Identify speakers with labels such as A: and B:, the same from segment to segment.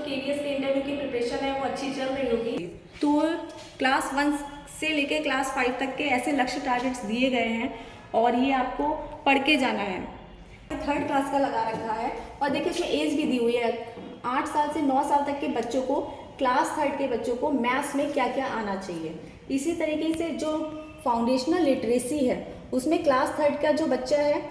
A: KVS के interview की preparation है वो अच्छी चल रही होगी। तो क्लास 1 से लेकर क्लास 5 तक के ऐसे लक्ष्य टारगेट्स दिए गए हैं और ये आपको पढ़ के जाना है। 3rd क्लास का लगा रखा है और देखिए इसमें एज भी दी हुई है। 8 साल से 9 साल तक के बच्चों को, क्लास 3rd के बच्चों को मैथ्स में क्या क्या आना चाहिए। इसी तरीके से जो फाउंडेशनल लिटरेसी है उसमें क्लास 3rd का जो बच्चा है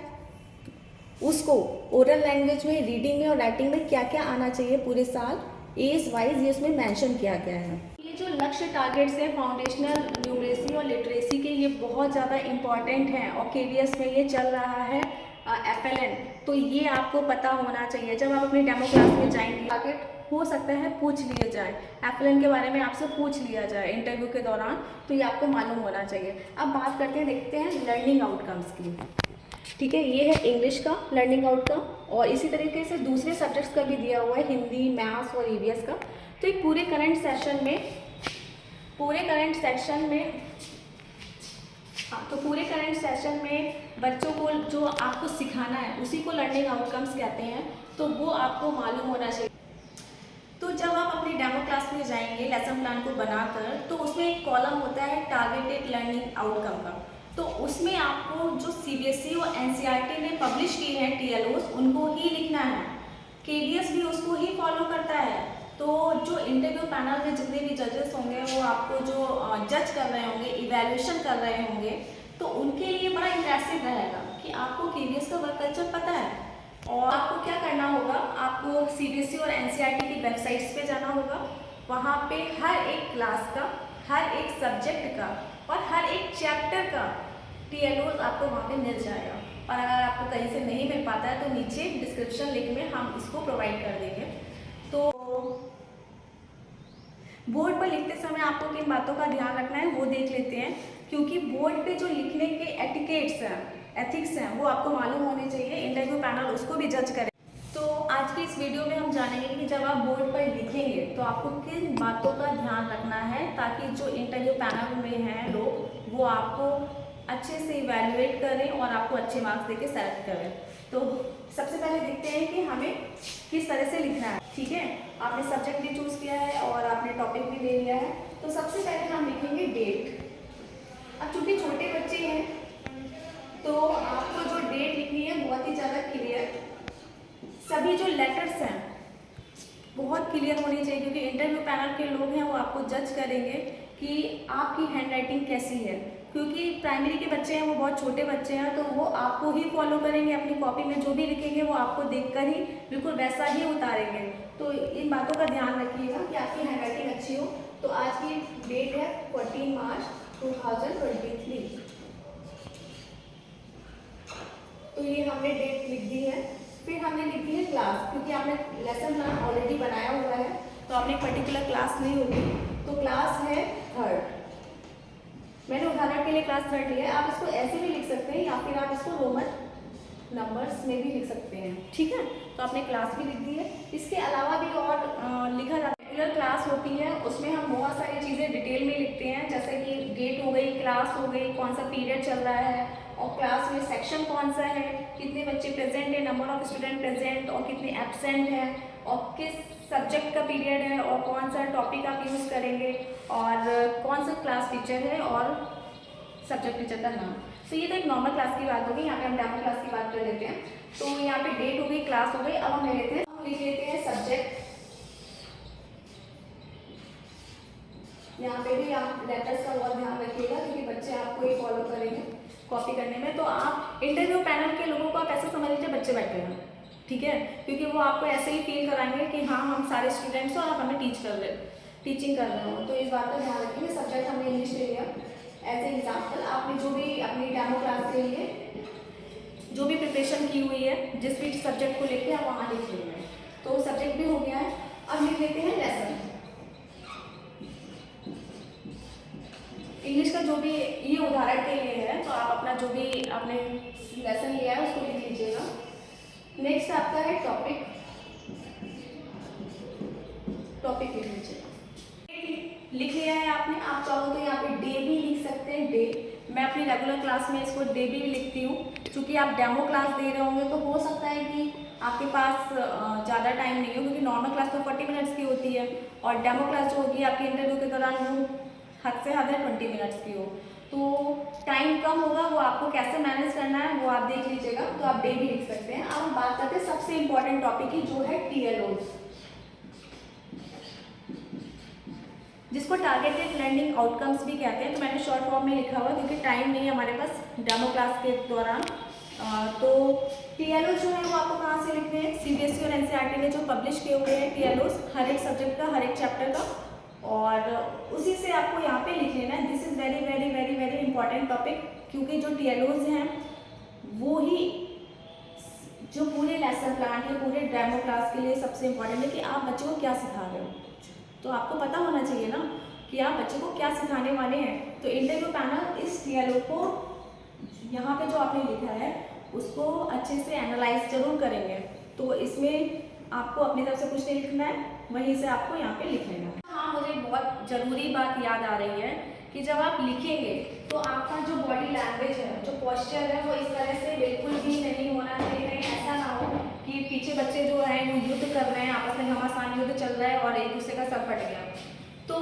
A: उसको ओरल लैंग्वेज में, रीडिंग में और राइटिंग में क्या क्या आना चाहिए पूरे साल, एज वाइज ये उसमें मेंशन किया गया है। ये जो लक्ष्य टारगेट्स हैं फाउंडेशनल न्यूमरेसी और लिटरेसी के, ये बहुत ज़्यादा इम्पॉर्टेंट हैं और केवीएस में ये चल रहा है FLN, तो ये आपको पता होना चाहिए। जब आप अपनी डेमो क्लास में जाएंगे टारगेट हो सकता है पूछ लिया जाए, FLN के बारे में आपसे पूछ लिया जाए इंटरव्यू के दौरान, तो ये आपको मालूम होना चाहिए। अब बात करते हैं, देखते हैं लर्निंग आउटकम्स की। ठीक है, ये है इंग्लिश का लर्निंग आउटकम और इसी तरीके से दूसरे सब्जेक्ट्स का भी दिया हुआ है, हिंदी, मैथ्स और EVS का। तो एक पूरे करंट सेशन में बच्चों को जो आपको सिखाना है उसी को लर्निंग आउटकम्स कहते हैं, तो वो आपको मालूम होना चाहिए। तो जब आप अपनी डेमो क्लास में जाएंगे लेसन प्लान को बनाकर, तो उसमें एक कॉलम होता है टारगेटेड लर्निंग आउटकम का, तो उसमें आपको जो CBSE और NCERT ने पब्लिश किए हैं TLOs उनको ही लिखना है। KDS भी उसको ही फॉलो करता है। तो जो इंटरव्यू पैनल में जितने भी जजेस होंगे वो आपको जो जज कर रहे होंगे, इवैल्यूएशन कर रहे होंगे, तो उनके लिए बड़ा इंप्रेसिव रहेगा कि आपको KDS का वर्क कल्चर पता है। और आपको क्या करना होगा, आपको CBSE और NCERT की वेबसाइट्स पे जाना होगा। वहाँ पे हर एक क्लास का, हर एक सब्जेक्ट का और हर एक चैप्टर का TLOs आपको वहाँ पे मिल जाएगा। और अगर आपको कहीं से नहीं मिल पाता है तो नीचे डिस्क्रिप्शन लिंक में हम इसको प्रोवाइड कर देंगे। तो बोर्ड पर लिखते समय आपको किन बातों का ध्यान रखना है वो देख लेते हैं, क्योंकि बोर्ड पे जो लिखने के एटिकेट्स हैं, एथिक्स हैं, वो आपको मालूम होने चाहिए, इंटरव्यू पैनल उसको भी जज करे। तो आज की इस वीडियो में हम जानेंगे कि जब आप बोर्ड पर लिखेंगे तो आपको किन बातों का ध्यान रखना है, ताकि जो इंटरव्यू पैनल में हैं लोग वो आपको अच्छे से इवैल्यूएट करें और आपको अच्छे मार्क्स देके सेलेक्ट करें। तो सबसे पहले देखते हैं कि हमें किस तरह से लिखना है। ठीक है, आपने सब्जेक्ट भी चूज़ किया है और आपने टॉपिक भी ले लिया है। तो सबसे पहले हम लिखेंगे डेट। अब चूँकि छोटे बच्चे हैं तो आपको जो डेट लिखनी है बहुत ही ज़्यादा क्लियर, सभी जो लेटर्स हैं बहुत क्लियर होनी चाहिए, क्योंकि इंटरव्यू पैनल के लोग हैं वो आपको जज करेंगे कि आपकी हैंडराइटिंग कैसी है। क्योंकि प्राइमरी के बच्चे हैं, वो बहुत छोटे बच्चे हैं, तो वो आपको ही फॉलो करेंगे, अपनी कॉपी में जो भी लिखेंगे वो आपको देखकर ही बिल्कुल वैसा ही उतारेंगे। तो इन बातों का ध्यान रखिएगा कि आपकी हैंडराइटिंग अच्छी हो। तो आज की डेट है 14 मार्च 2023। तो ये हमने डेट लिख दी है। फिर हमने लिखी है क्लास, क्योंकि आपने लेसन प्लान ऑलरेडी बनाया हुआ है तो आपने पर्टिकुलर क्लास ली होगी। तो क्लास है 3rd, मैंने उदाहरण के लिए क्लास 3rd लिया है। आप इसको ऐसे भी लिख सकते हैं या फिर आप इसको रोमन नंबर्स में भी लिख सकते हैं। ठीक है, तो आपने क्लास भी लिख दी है। इसके अलावा भी और लिखा जाता है, रेगुलर क्लास होती है उसमें हम बहुत सारी चीज़ें डिटेल में लिखते हैं, जैसे कि डेट हो गई, क्लास हो गई, कौन सा पीरियड चल रहा है और क्लास में सेक्शन कौन सा है, कितने बच्चे प्रेजेंट है, नंबर ऑफ स्टूडेंट प्रेजेंट और कितने एब्सेंट हैं, और किस सब्जेक्ट का पीरियड है और कौन सा टॉपिक आप यूज़ करेंगे और कौन सा क्लास टीचर है और सब्जेक्ट टीचर का नाम। तो ये तो एक नॉर्मल क्लास की बात होगी। यहाँ पे हम डेमो क्लास की बात कर लेते हैं। तो यहाँ पे डेट हो गई, क्लास हो गई। अब हम लिख लेते हैं सब्जेक्ट। यहाँ पे भी आप लेटर्स का बहुत ध्यान रखिएगा, क्योंकि बच्चे आपको ही फॉलो करेंगे कॉपी करने में। तो आप इंटरव्यू पैनल के लोगों को आप ऐसे समझ लीजिए बच्चे बैठे हैं, ठीक है, क्योंकि वो आपको ऐसे ही फील कराएंगे कि हाँ हम सारे स्टूडेंट्स और आप हमें टीचिंग कर रहे हो। तो इस बात का ध्यान रखिए। सब्जेक्ट हमने इंग्लिश ले लिया एज ए एग्जाम्पल। आपने जो भी अपनी डेमो क्लास के लिए जो भी प्रिपरेशन की हुई है, जिस भी सब्जेक्ट को लेके आप वहाँ लिख लेंगे। तो सब्जेक्ट भी हो गया है। अब लिख लेते हैं लेसन। इंग्लिश का जो भी ये उदाहरण के लिए है, तो आप अपना जो भी आपने लेसन लिया है उसको लिख लीजिएगा। नेक्स्ट आपका है टॉपिक लिख लीजिएगा। लिख लिया है आपने, आप चाहो तो यहाँ पे डे भी लिख सकते हैं, डे। मैं अपनी रेगुलर क्लास में इसको डे भी लिखती हूँ, क्योंकि आप डेमो क्लास दे रहे होंगे तो हो सकता है कि आपके पास ज़्यादा टाइम नहीं हो, क्योंकि नॉर्मल क्लास तो 40 मिनट्स की होती है और डेमो क्लास जो होगी आपके इंटरव्यू के दौरान वो हद से हद 20 मिनट्स की हो, तो टाइम कम होगा, वो आपको कैसे मैनेज करना है वो आप देख लीजिएगा। तो आप डे भी लिख सकते हैं। अब हम बात करते हैं सबसे इम्पोर्टेंट टॉपिक की, जो है TLOs, जिसको टारगेटेड लर्निंग आउटकम्स भी कहते हैं। तो मैंने शॉर्ट फॉर्म में लिखा हुआ क्योंकि टाइम नहीं है हमारे पास डेमो क्लास के दौरान। तो TLOs जो है वो आपको कहाँ से लिखने हैं, CBSE और NCERT ने जो पब्लिश किए हुए हैं TLOs, हर एक सब्जेक्ट का, हर एक चैप्टर का, और उसी से आपको यहाँ पे लिख लेना है। This is very very very very important topic, क्योंकि जो TLOs हैं वो ही जो पूरे लेसन प्लान है, पूरे डेमो क्लास के लिए सबसे इम्पोर्टेंट है कि आप बच्चों को क्या सिखा रहे हो। तो आपको पता होना चाहिए ना कि आप बच्चों को क्या सिखाने वाले हैं। तो इंटरव्यू पैनल इस TLO को यहाँ पे जो आपने लिखा है उसको अच्छे से एनालाइज जरूर करेंगे। तो इसमें आपको अपनी तरफ से कुछ नहीं लिखना है, वहीं से आपको यहाँ पे लिख लेना है। हाँ, मुझे बहुत ज़रूरी बात याद आ रही है कि जब आप लिखेंगे तो आपका जो बॉडी लैंग्वेज है, जो पोस्चर है, वो इस तरह से बिल्कुल भी नहीं होना चाहिए। कहीं ऐसा ना हो कि पीछे बच्चे जो हैं वो युद्ध कर रहे हैं, आपस में घमासान युद्ध चल रहा है और एक दूसरे का सर फट गया। तो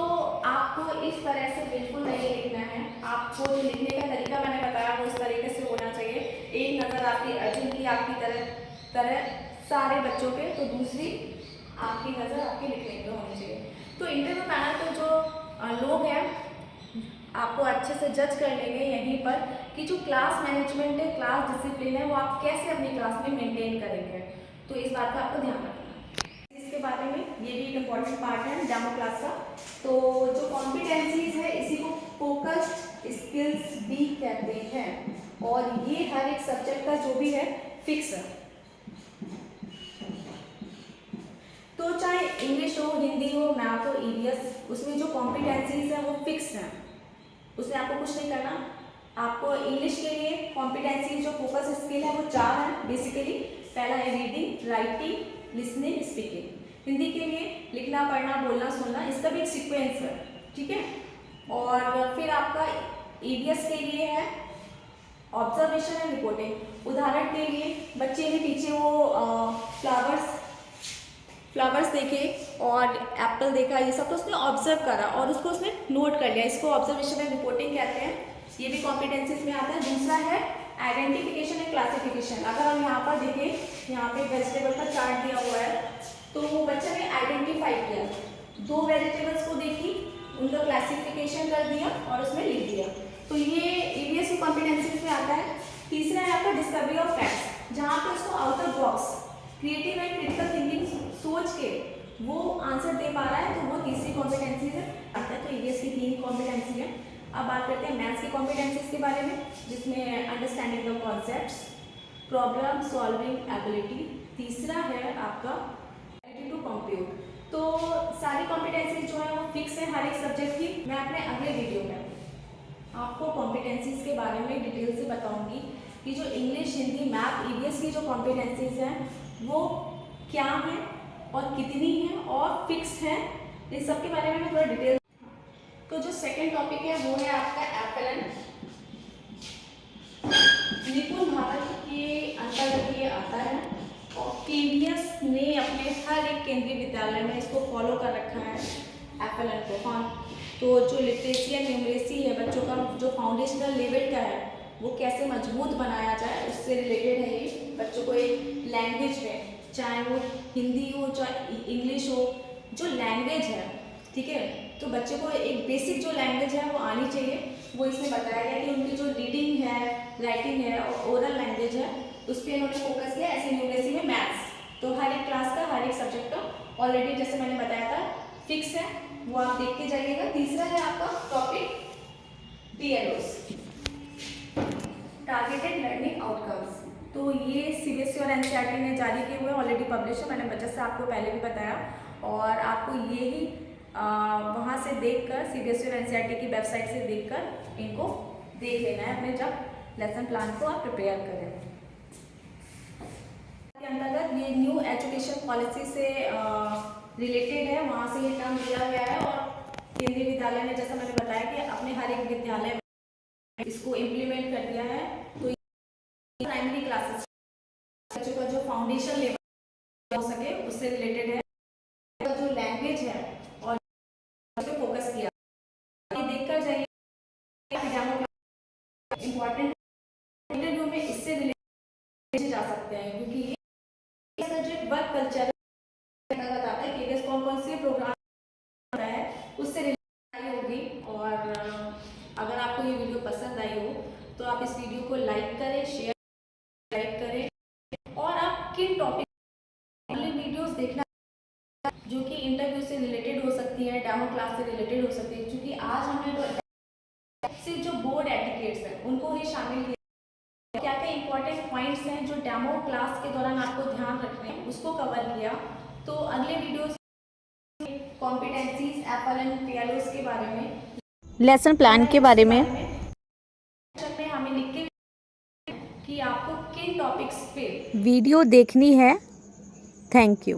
A: आपको इस तरह से बिल्कुल नहीं लिखना है। आपको जो लिखने का तरीका मैंने बताया वो इस तरीके से होना चाहिए। एक नज़र आपकी अर्जुन की आपकी तरह सारे बच्चों पे, तो दूसरी आपकी नज़र आपके लिखने पे होनी चाहिए। तो इंटरव्यू पैनल पे जो लोग हैं आपको अच्छे से जज कर लेंगे यहीं पर कि जो क्लास मैनेजमेंट है, क्लास डिसिप्लिन है, वो आप कैसे अपनी क्लास में मेंटेन करेंगे। तो इस बात का आपको ध्यान रखना है। इसके बारे में ये भी एक इम्पॉर्टेंट पार्ट है डेमो क्लास का। तो जो कॉम्पिटेंसीज है इसी को फोकस्ड स्किल्स भी कहते हैं, और ये हर एक सब्जेक्ट का जो भी है फिक्स है। तो चाहे इंग्लिश हो, हिंदी हो, मैथ हो, EVS, उसमें जो कॉम्पिटेंसीज है वो फिक्स हैं, उसमें आपको कुछ नहीं करना। आपको इंग्लिश के लिए कॉम्पिटेंसी जो फोकस स्किल है वो 4 है बेसिकली। पहला है reading, writing, listening, speaking. Hindi के लिए लिखना, पढ़ना, बोलना, सुनना, इसका भी एक सीक्वेंस है, ठीक है। और फिर आपका EVS के लिए है ऑब्जर्वेशन एंड रिपोर्टिंग। उदाहरण के लिए बच्चे ने पीछे वो फ्लावर्स देखे और एप्पल देखा, ये सब तो उसने ऑब्जर्व करा और उसको उसने नोट कर लिया, इसको ऑब्जर्वेशन एंड रिपोर्टिंग कहते हैं। ये भी कॉम्पिटेंसीज में आता है। दूसरा है आइडेंटिफिकेशन एंड क्लासिफिकेशन। अगर हम यहाँ पर देखें, यहाँ पे वेजिटेबल का चार्ट दिया हुआ है, तो वो बच्चे ने आइडेंटिफाई किया, 2 वेजिटेबल्स को देखी, उनका क्लासिफिकेशन कर दिया और उसमें लिख दिया। तो ये EVS की कॉम्पिटेंसीज में आता है। तीसरा है आपका डिस्कवरी ऑफ फैक्ट्स, जहाँ पे उसको out of box creative and critical thinking सोच के वो आंसर दे पा रहा है, तो वो तीसरी कॉम्पिटेंसी है आता है। तो EVS की 3 कॉम्पिटेंसी है। अब बात करते हैं मैथ्स की कॉम्पिटेंसीज के बारे में, जिसमें understanding the concepts, problem solving ability, तीसरा है आपका एबिलिटी टू कंप्यूट। तो सारी कॉम्पिटेंसीज जो है वो फिक्स है हर एक सब्जेक्ट की। मैं अपने अगले वीडियो में आपको कॉम्पिटेंसीज के बारे में डिटेल से बताऊंगी कि जो इंग्लिश, हिंदी, मैथ, EVS की जो कॉम्पिटेंसीज हैं वो क्या हैं और कितनी हैं और फिक्स हैं, इस सब के बारे में मैं थोड़ा डिटेल। तो जो सेकंड टॉपिक है वो है आपका FLN, निपुण भारत के अंतर्गत ये आता है और KVS ने अपने हर एक केंद्रीय विद्यालय में इसको फॉलो कर रखा है FLN को। हाँ, तो जो लिटरेसी एंड न्यूमरेसी है बच्चों का, जो फाउंडेशनल लेवल का है वो कैसे मजबूत बनाया जाए, उससे रिलेटेड है ये। बच्चों को एक लैंग्वेज में, चाहे वो हिंदी हो चाहे इंग्लिश हो, जो लैंग्वेज है, ठीक है, तो बच्चे को एक बेसिक जो लैंग्वेज है वो आनी चाहिए। वो इसमें बताया गया कि उनकी जो रीडिंग है, राइटिंग है और ओरल लैंग्वेज है उस पर इन्होंने फोकस किया। ऐसे न्यूमरेसी में मैथ्स, तो हर एक क्लास का, हर एक सब्जेक्ट का ऑलरेडी जैसे मैंने बताया था फिक्स है, वो आप देख के जाइएगा। तीसरा है आपका topic TLOs, targeted learning outcomes. तो ये CBSE और NCERT ने जारी किए हुए, ऑलरेडी पब्लिश है, मैंने बचत से आपको पहले भी बताया। और आपको ये ही वहाँ से देखकर, CBSE और NCERT की वेबसाइट से देखकर इनको देख लेना है अपने जब लेसन प्लान को आप प्रिपेयर करें। के अंतर्गत ये न्यू एजुकेशन पॉलिसी से रिलेटेड है, वहाँ से ये टर्म दिया गया है। और केंद्रीय विद्यालय ने, जैसा मैंने बताया कि अपने हर एक विद्यालय में इसको इम्प्लीमेंट कर दिया है। तो प्राइमरी क्लासेस बच्चों का जो फाउंडेशन लेवल हो सके उससे रिलेटेड है। इम्पोर्टेंट इंटरव्यू में इससे रिलेटेड जा सकते हैं, क्योंकि ये सब्जेक्ट वर्क कल्चर बताता है कि कौन कौन से प्रोग्राम होता है, उससे रिलेटेड आई होगी। और अगर आपको ये वीडियो पसंद आई हो तो आप इस वीडियो को लाइक करें, शेयर करें, और आप किन टॉपिक वीडियोस देखना जो कि इंटरव्यू से रिलेटेड हो सकती है, डेमो क्लास से रिलेटेड हो सकती है, क्योंकि आज हमने सिर्फ जो बोर्ड एटिकेट्स हैं उनको ही शामिल किया। क्या क्या इंपॉर्टेंट पॉइंट्स हैं जो डेमो क्लास के दौरान आपको ध्यान रखने हैं उसको कवर किया। तो अगले videos competencies, Apple and PLOs के बारे में,
B: लेसन प्लान के बारे में
A: हमें लिख के कि आपको किन टॉपिक्स पे
B: वीडियो देखनी है। Thank you.